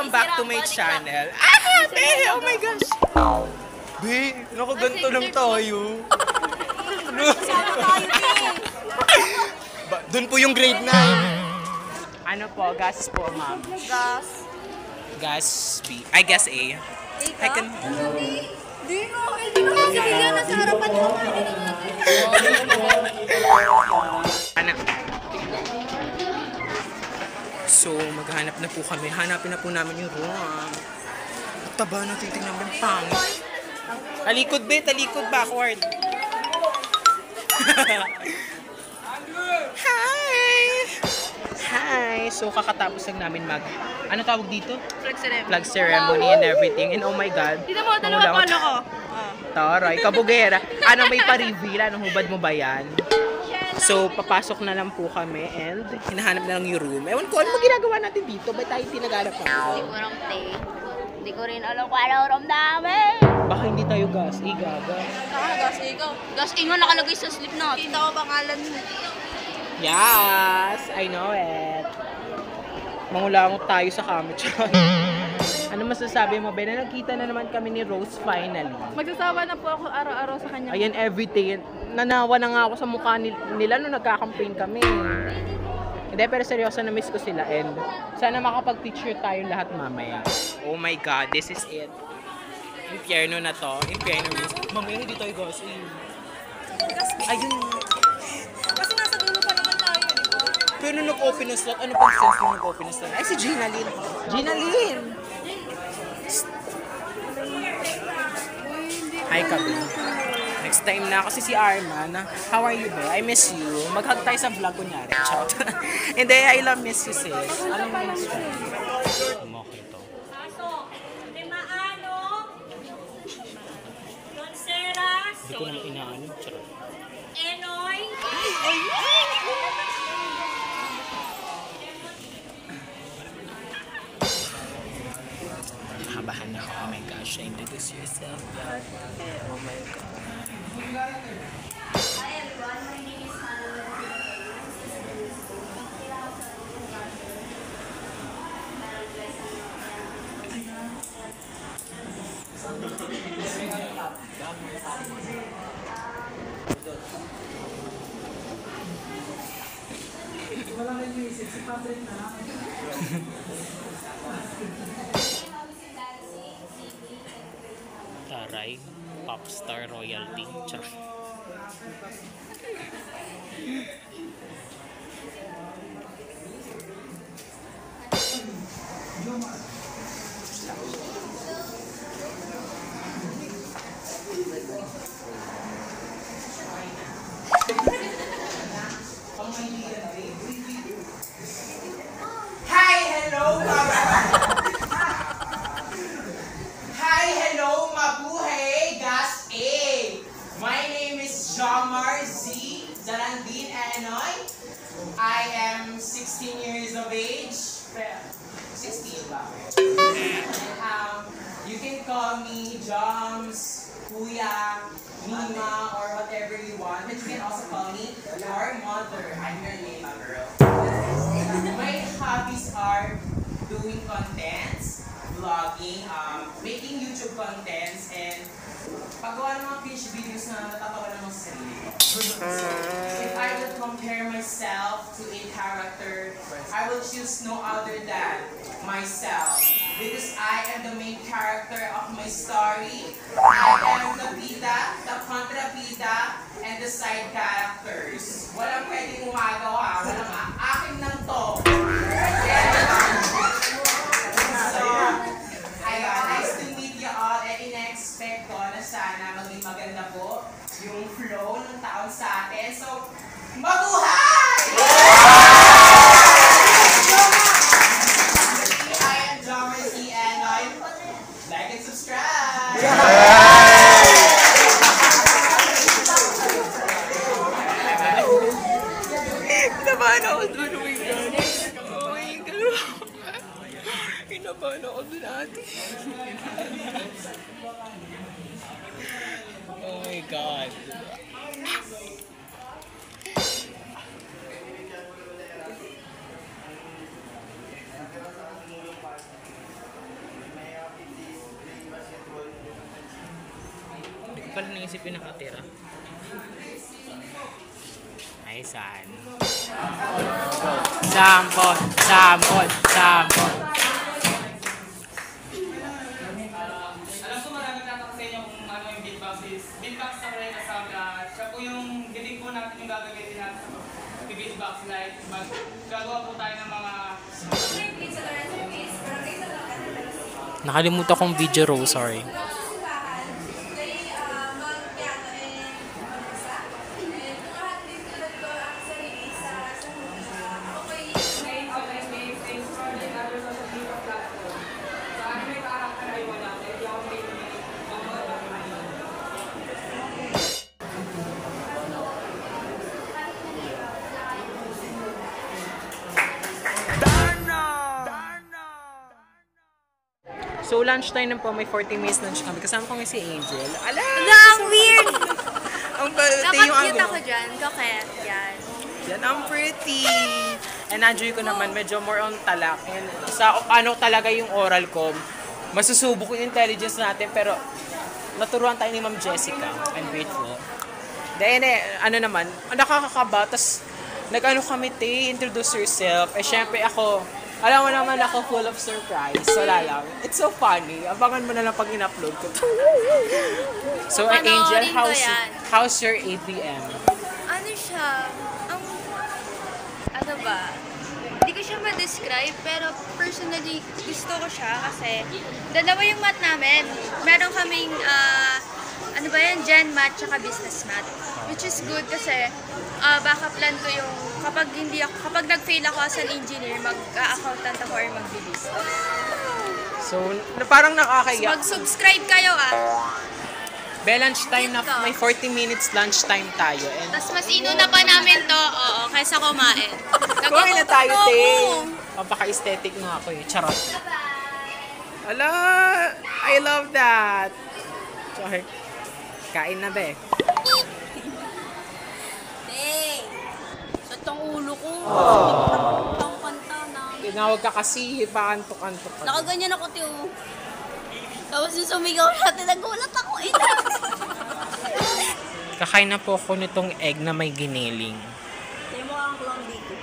welcome back to my channel. Ah, be, oh my gosh. Be, nakaganto lang tayo. Doon po yung grade 9. Ano po, gas po, ma'am? Gas. Gas B. I guess A. I can... Di mo kasi yan. Nasa harapan ko. Anak. So, maghanap na po kami. Hanapin na po namin yung room. Taba na, titignan mo yung pangit. Talikod, be. Talikod, backward. Hi! Hi! So, kakatapos lang namin ano tawag dito? Flag ceremony. Flag ceremony and everything. And oh my God. Dito mo, dalawa palo ko. Taray, kabugera. Ano, may pa-reveal? Anong hubad mo ba yan? So, papasok na lang po kami and hinahanap na lang yung room. Ewan ko, ano mo ginagawa natin dito? Ba't tayo tinaganap pa? Hindi ko lang Hindi ko rin alam kung ano room namin. Baka hindi tayo gas. Gaga. Gas ikaw. Gas ikaw nakalagay sa slip na. Kita ko pangalan mo. Yes! I know it. Mangulangot tayo sa kamera. Ano masasabi mo, Ben? Nagkita na naman kami ni Rose finally. Magsasawa na po ako araw-araw sa kanya. Ayan, everyday. Nanawa na nga ako sa mukha nila nung nagka-campaign kami. Hindi, pero seryoso na miss ko sila. And sana makapag-picture tayo lahat mamaya. Oh my God, this is it. Impyerno na to. Impyerno. Mamaya hindi tayo gas. Ayun. Kasi nasa dulo pa naman tayo, di ba? Pero nung nag-open ng slot, ano pang sense nung nag-open ng slot? Ay, si Gina Lynn. Gina Lynn! Hi, Kabi. Next time na kasi si Arman. How are you, be? I miss you. Mag-hug tayo sa vlog kunyari. Ciao. Hindi, I love miss you, sis. Ano mo miss you? Okay to. Hindi ko naman inaano. Charot. Enoy! Habahan na ako. Oh my gosh. Introduce yourself. Oh my God. Hi everyone, my name is Hannah. Taray. Popstar royalty. Charot. Hi, hello, Hi, hello, mabuhay, gas A. My name is Jomar Z. Zalandin Enoy. I am 16 years of age. 16 ba? And, you can call me Joms, Kuya, Mima, or whatever you want. But you can also call me your mother. I'm your name, girl. My hobbies are doing contents, vlogging, making YouTube contents, and paggawa ng mga pitch videos na natatawa ng mga sarili ko. If I would compare myself to a character, I will choose no other than myself. Because I am the main character of my story. I am the bida, the kontrabida, and the side characters. Walang pwedeng umagawa, walang akin lang to. So, ayun, nice to meet you all, and ina-expect ko na sana maging maganda po yung flow ng taon sa atin. So, mabuhay! I am Jomar Z. Enoy. Like and subscribe! Kinabahan ako doon, oh my God. Oh my God. Kinabahan ako doon, ate. Oh my God. pala naisip yung nakatira. Ay, saan? Sample! Sample! Sample! Alam ko marami tatanong sa inyo kung ano yung beatbox is. Beatbox sa Reyna Saga. Siya po yung galing po natin yung gagamitin natin sa beatbox like gagawa po tayo ng mga... Nakalimutan kong video roll, sorry. So, lunch time na po. May 40 minutes lunch kami. Kasama ko si Angel. Ala! Ang weird! Ang balite yung Nakakute ako dyan. Coquette. Yan. Yan, ang pretty! And enjoy ko naman. Medyo more on talak. Yan, sa ano talaga yung oral ko. Masusubok yung intelligence natin. Pero, naturuan tayo ni Ma'am Jessica. I'm grateful. Then, ano naman, nakakakaba. Tapos, nag-ano kami, introduce yourself. Syempre ako, alam mo naman ako full of surprise. Wala lang. It's so funny. Abangan mo na lang pag in-upload ko. So, Angel, Panoorin ko yan. how's your ABM? Ano siya? Ano ba? Hindi ko siya ma-describe, pero personally, gusto ko siya kasi dalawa yung math namin. Meron kaming, ano ba yan, Gen Math tsaka Business Math. Which is good kasi backup plan ko yung kapag nag-fail ako as an engineer, mag-accountant ako or mag-business. So, parang nakakaya. Mag-subscribe kayo Be, lunch time na, may 40 minutes lunch time tayo. And Tapos mas inuna pa namin to, oo, kaysa kumain. kumain na tayo, Nagkukulo te. ako. Papaka-aesthetic nga ako eh. Charot. Ala, I love that. Sorry. Kain na, be. Hey! Sa tong ulo ko. Ang kanta na. Tinawag ka kasi, paantok-antok ka. Nakaganyan ako, tiyo. Tapos yung sumigaw natin, nagulat ako. Kakain na po ako nitong egg na may giniling. Tiyo mo ang clown dito.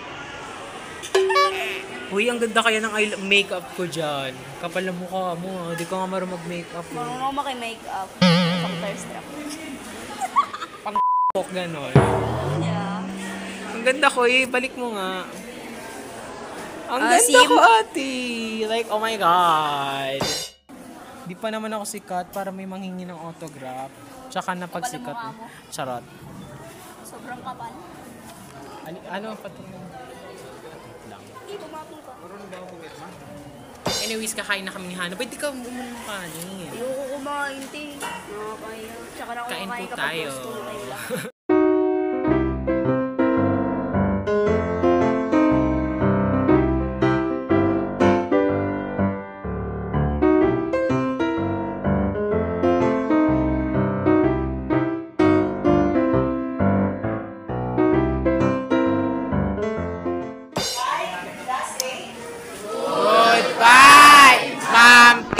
Uy, ang ganda kaya ng makeup ko dyan. Kapal na mukha mo. Hindi ko nga marunong mag-makeup. Marunong ako maki-makeup. Pang thirstrap. Pang ganon. Yeah. Ang ganda ko eh. Balik mo nga. Ang ganda Sim. ko, ate. Like, oh my God. Di pa naman ako sikat para may manghingi ng autograph. Tsaka na pagsikat. Kapal ang mukha mo. Charot. Sobrang kapal. Ano, patungo lang. Hindi, pumapong ka. Anyways, kakain na kami ni Hannah. Ba't di ka umunan ng kanin? Ayoko kumain, te. Nakakaya. Tsaka na ako Kain po kakain kapag tayo. gusto ko kayo lang. Goodbye, Ma'am P.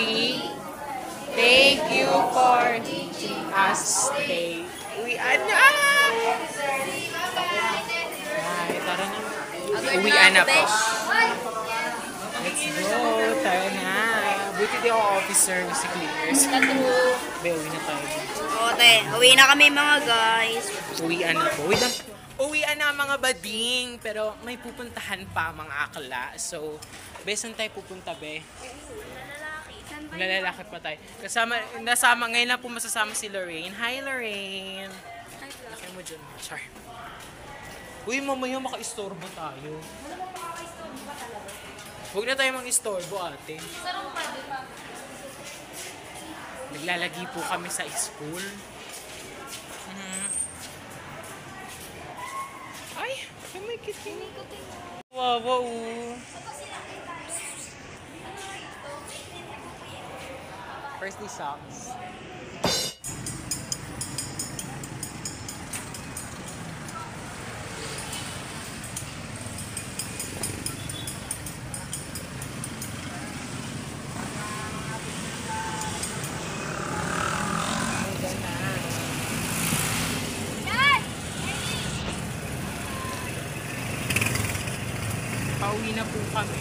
Thank you for teaching us today. Uwian na! Ay, tara na. Uwian na po. Let's go. Tara na. Buti di ako officer si Cleaners. Be, uwi na tayo. Oo, te. Uwi na kami mga guys. Uwian na po. Uwian na mga bading. Pero may pupuntahan pa mga akla. So, be, saan tayo pupunta, be? Lalaki. Saan ba yun? Nalalakit pa tayo. Ngayon lang po masasama si Lorraine. Hi, Lorraine! Laki mo dyan. Char. Uy, mamaya maka-istorbo tayo. Huwag na tayo mang-istorbo, ate. Naglalagi po kami sa school. Ay, may kitty. Wow, wow. Firstly, socks. Pauwi na po kami.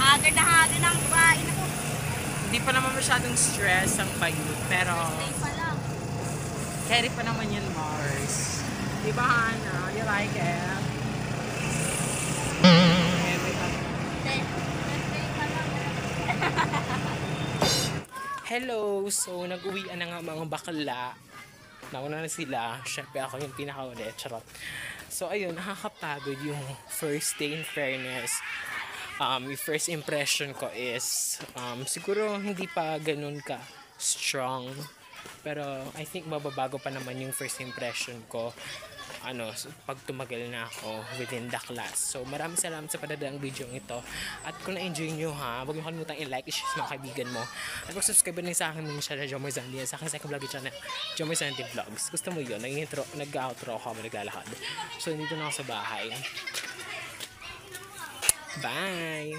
Agad na hagad ang kain ako. Hindi pa naman masyadong stress ang payut, pero Stay pa lang. carry pa naman yun, Mars. Diba, Hana? You like it? Stay pa lang. Hello! So, nag-uwian na nga mga bakla. Nauna na sila. Siyempre ako yung pinakauli. Charot. So, ayun, nakakapagod yung first day in fairness. Yung first impression ko is siguro hindi pa ganun ka strong. Pero I think mababago pa naman yung first impression ko pag tumagal na ako within the class. So maraming salamat sa padadang video ito. At kung na-enjoy nyo huwag nyo kalimutang i-like, i-share sa mga kaibigan mo. At mag-subscribe din sa akin sa Jomar Zandi, sa akin second vlog channel, Jomar Zandi Vlogs. Gusto mo yun? Nag-outro ako habang naglalakad. So dito na ako sa bahay. Bye!